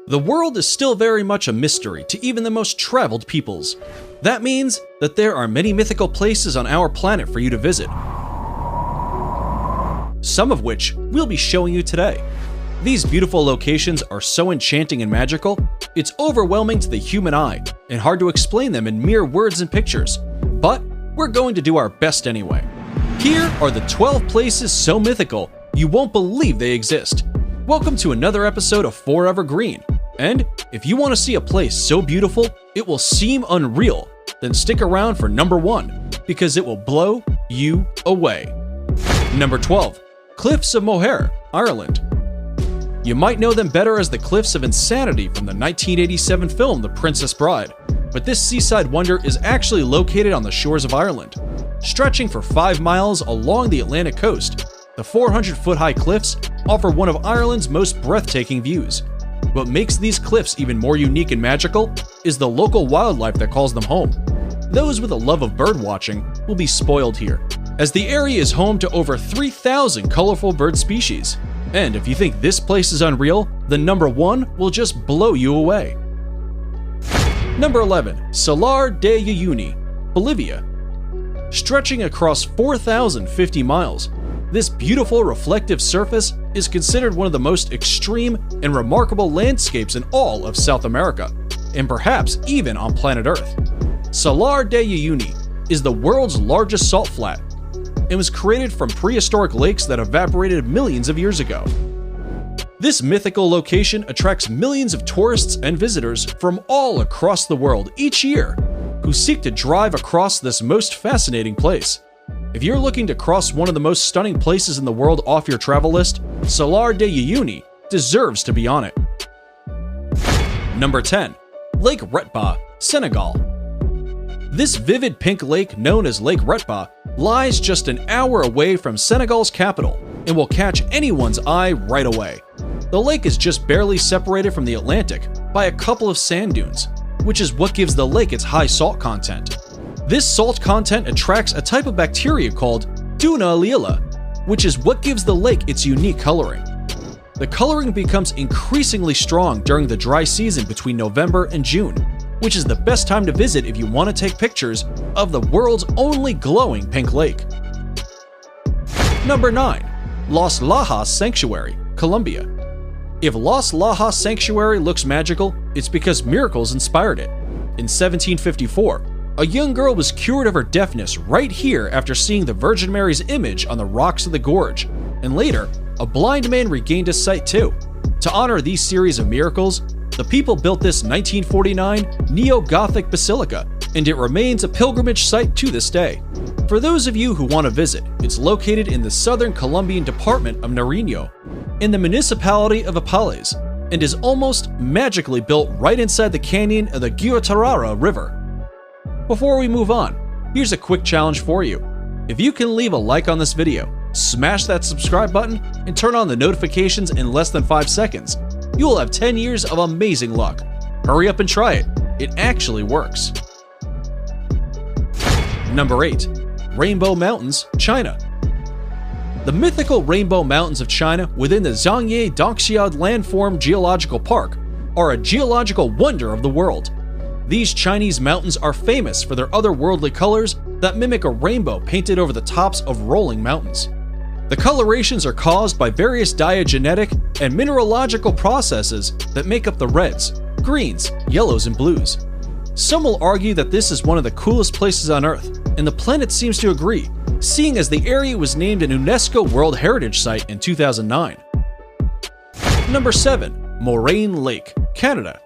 The world is still very much a mystery to even the most traveled peoples. That means that there are many mythical places on our planet for you to visit, some of which we'll be showing you today. These beautiful locations are so enchanting and magical, it's overwhelming to the human eye and hard to explain them in mere words and pictures. But we're going to do our best anyway. Here are the 12 places so mythical you won't believe they exist. Welcome to another episode of Forever Green. And if you want to see a place so beautiful it will seem unreal, then stick around for number 1, because it will blow you away. Number 12. Cliffs of Moher, Ireland. You might know them better as the Cliffs of Insanity from the 1987 film The Princess Bride, but this seaside wonder is actually located on the shores of Ireland. Stretching for 5 miles along the Atlantic coast, the 400-foot-high cliffs offer one of Ireland's most breathtaking views. What makes these cliffs even more unique and magical is the local wildlife that calls them home. Those with a love of bird watching will be spoiled here, as the area is home to over 3,000 colorful bird species. And if you think this place is unreal, then number 1 will just blow you away. Number 11. Salar de Uyuni, Bolivia. Stretching across 4,050 miles, this beautiful reflective surface is considered one of the most extreme and remarkable landscapes in all of South America, and perhaps even on planet Earth. Salar de Uyuni is the world's largest salt flat and was created from prehistoric lakes that evaporated millions of years ago. This mythical location attracts millions of tourists and visitors from all across the world each year who seek to drive across this most fascinating place. If you're looking to cross one of the most stunning places in the world off your travel list, Salar de Uyuni deserves to be on it. Number 10. Lake Retba, Senegal. This vivid pink lake known as Lake Retba lies just an hour away from Senegal's capital and will catch anyone's eye right away. The lake is just barely separated from the Atlantic by a couple of sand dunes, which is what gives the lake its high salt content. This salt content attracts a type of bacteria called Duna lila, which is what gives the lake its unique coloring. The coloring becomes increasingly strong during the dry season between November and June, which is the best time to visit if you want to take pictures of the world's only glowing pink lake. Number 9. Los Lajas Sanctuary, Colombia. If Los Lajas Sanctuary looks magical, it's because miracles inspired it. In 1754, a young girl was cured of her deafness right here after seeing the Virgin Mary's image on the rocks of the gorge, and later, a blind man regained his sight too. To honor these series of miracles, the people built this 1949 neo-Gothic basilica, and it remains a pilgrimage site to this day. For those of you who want to visit, it's located in the southern Colombian department of Nariño, in the municipality of Apales, and is almost magically built right inside the canyon of the Guatarrara River. Before we move on, here's a quick challenge for you. If you can leave a like on this video, smash that subscribe button, and turn on the notifications in less than 5 seconds, you will have 10 years of amazing luck. Hurry up and try it. It actually works. Number 8. Rainbow Mountains, China. The mythical Rainbow Mountains of China within the Zhangye Dongxiao Landform Geological Park are a geological wonder of the world. These Chinese mountains are famous for their otherworldly colors that mimic a rainbow painted over the tops of rolling mountains. The colorations are caused by various diagenetic and mineralogical processes that make up the reds, greens, yellows, and blues. Some will argue that this is one of the coolest places on Earth, and the planet seems to agree, seeing as the area was named an UNESCO World Heritage Site in 2009. Number 7. Moraine Lake, Canada.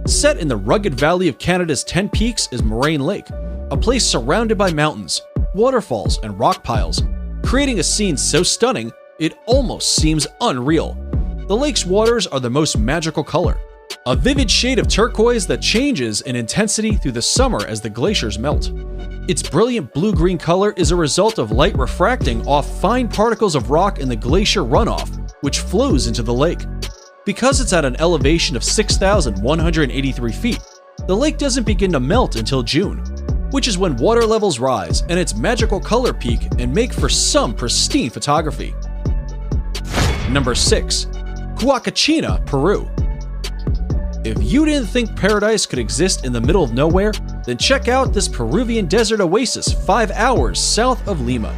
Set in the rugged valley of Canada's 10 Peaks is Moraine Lake, a place surrounded by mountains, waterfalls, and rock piles, creating a scene so stunning it almost seems unreal. The lake's waters are the most magical color, a vivid shade of turquoise that changes in intensity through the summer as the glaciers melt. Its brilliant blue-green color is a result of light refracting off fine particles of rock in the glacier runoff, which flows into the lake. Because it's at an elevation of 6,183 feet, the lake doesn't begin to melt until June, which is when water levels rise and its magical color peak and make for some pristine photography. Number 6. Huacachina, Peru. If you didn't think paradise could exist in the middle of nowhere, then check out this Peruvian desert oasis 5 hours south of Lima.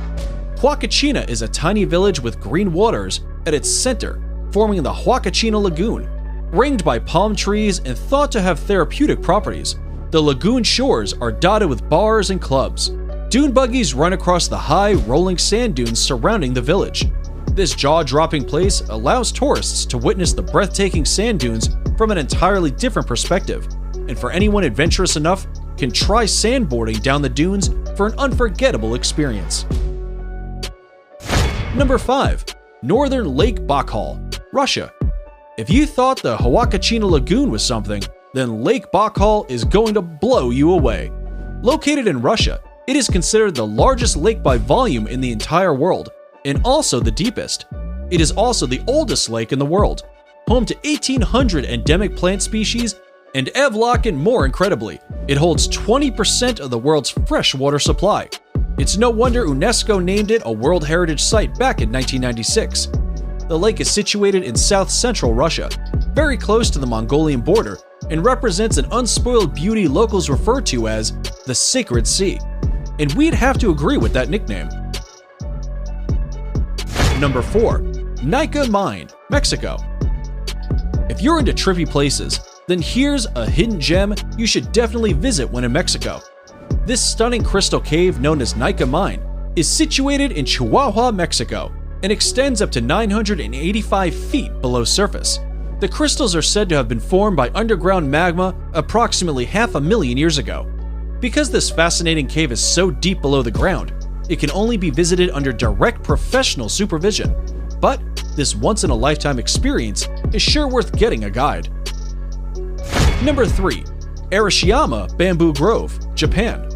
Huacachina is a tiny village with green waters at its center, forming the Huacachina Lagoon. Ringed by palm trees and thought to have therapeutic properties, the lagoon shores are dotted with bars and clubs. Dune buggies run across the high, rolling sand dunes surrounding the village. This jaw-dropping place allows tourists to witness the breathtaking sand dunes from an entirely different perspective, and for anyone adventurous enough, can try sandboarding down the dunes for an unforgettable experience. Number 5. Northern Lake Baikal, Russia. If you thought the Huacachina Lagoon was something, then Lake Baikal is going to blow you away. Located in Russia, it is considered the largest lake by volume in the entire world, and also the deepest. It is also the oldest lake in the world, home to 1,800 endemic plant species, and Evlock, more incredibly, it holds 20% of the world's freshwater supply. It's no wonder UNESCO named it a World Heritage Site back in 1996. The lake is situated in south-central Russia, very close to the Mongolian border, and represents an unspoiled beauty locals refer to as the Sacred Sea. And we'd have to agree with that nickname. Number 4. Nica Mine, Mexico. If you're into trippy places, then here's a hidden gem you should definitely visit when in Mexico. This stunning crystal cave known as Nica Mine is situated in Chihuahua, Mexico, and extends up to 985 feet below surface. The crystals are said to have been formed by underground magma approximately 500,000 years ago. Because this fascinating cave is so deep below the ground, it can only be visited under direct professional supervision. But this once-in-a-lifetime experience is sure worth getting a guide. Number 3. Arashiyama Bamboo Grove, Japan.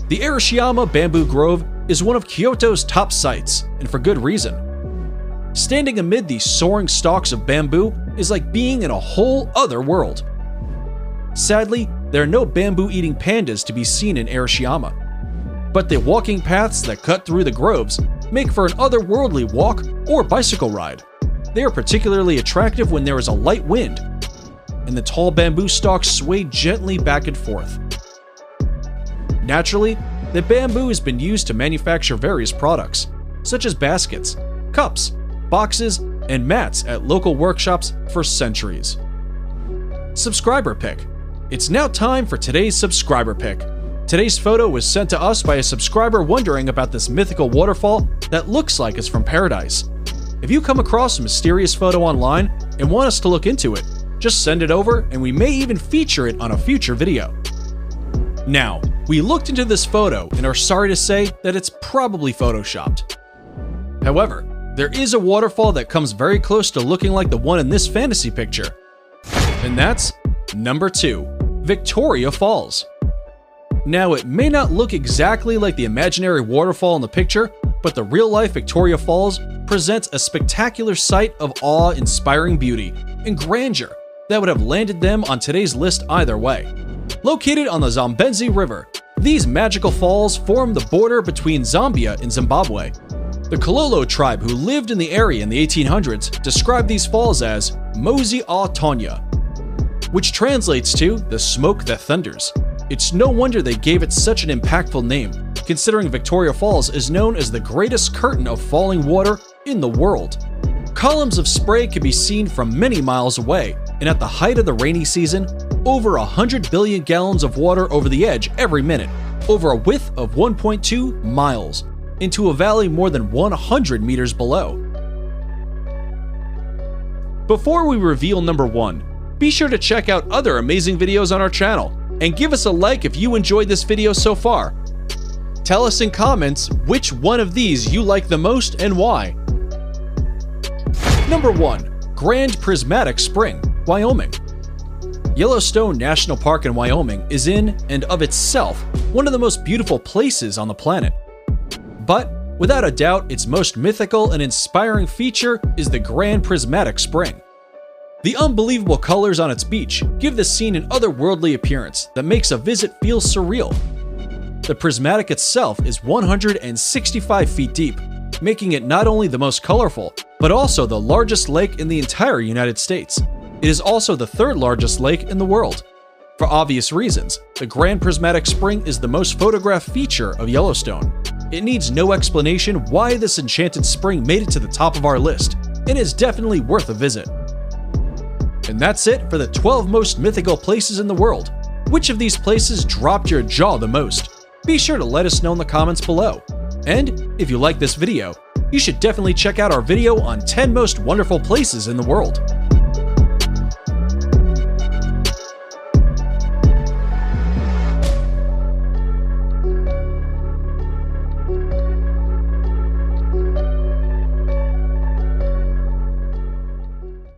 The Arashiyama Bamboo Grove is one of Kyoto's top sites, and for good reason. Standing amid these soaring stalks of bamboo is like being in a whole other world. Sadly, there are no bamboo-eating pandas to be seen in Arashiyama, but the walking paths that cut through the groves make for an otherworldly walk or bicycle ride. They are particularly attractive when there is a light wind, and the tall bamboo stalks sway gently back and forth. Naturally, the bamboo has been used to manufacture various products, such as baskets, cups, boxes, and mats at local workshops for centuries. Subscriber pick. It's now time for today's subscriber pick. Today's photo was sent to us by a subscriber wondering about this mythical waterfall that looks like it's from paradise. If you come across a mysterious photo online and want us to look into it, just send it over and we may even feature it on a future video. Now, we looked into this photo and are sorry to say that it's probably photoshopped. However, there is a waterfall that comes very close to looking like the one in this fantasy picture. And that's number 2, Victoria Falls. Now, it may not look exactly like the imaginary waterfall in the picture, but the real-life Victoria Falls presents a spectacular sight of awe-inspiring beauty and grandeur that would have landed them on today's list either way. Located on the Zambezi River, these magical falls form the border between Zambia and Zimbabwe. The Kololo tribe who lived in the area in the 1800s described these falls as Mozi a Tonya, which translates to the smoke that thunders. It's no wonder they gave it such an impactful name, considering Victoria Falls is known as the greatest curtain of falling water in the world. Columns of spray can be seen from many miles away, and at the height of the rainy season, over 100 billion gallons of water over the edge every minute, over a width of 1.2 miles, into a valley more than 100 meters below. Before we reveal number 1, be sure to check out other amazing videos on our channel, and give us a like if you enjoyed this video so far. Tell us in comments which one of these you like the most and why. Number 1. Grand Prismatic Spring, Wyoming. Yellowstone National Park in Wyoming is in and of itself one of the most beautiful places on the planet. But, without a doubt, its most mythical and inspiring feature is the Grand Prismatic Spring. The unbelievable colors on its beach give the scene an otherworldly appearance that makes a visit feel surreal. The prismatic itself is 165 feet deep, making it not only the most colorful, but also the largest lake in the entire United States. It is also the third largest lake in the world. For obvious reasons, the Grand Prismatic Spring is the most photographed feature of Yellowstone. It needs no explanation why this enchanted spring made it to the top of our list, and is definitely worth a visit. And that's it for the 12 most mythical places in the world. Which of these places dropped your jaw the most? Be sure to let us know in the comments below. And if you like this video, you should definitely check out our video on 10 most wonderful places in the world.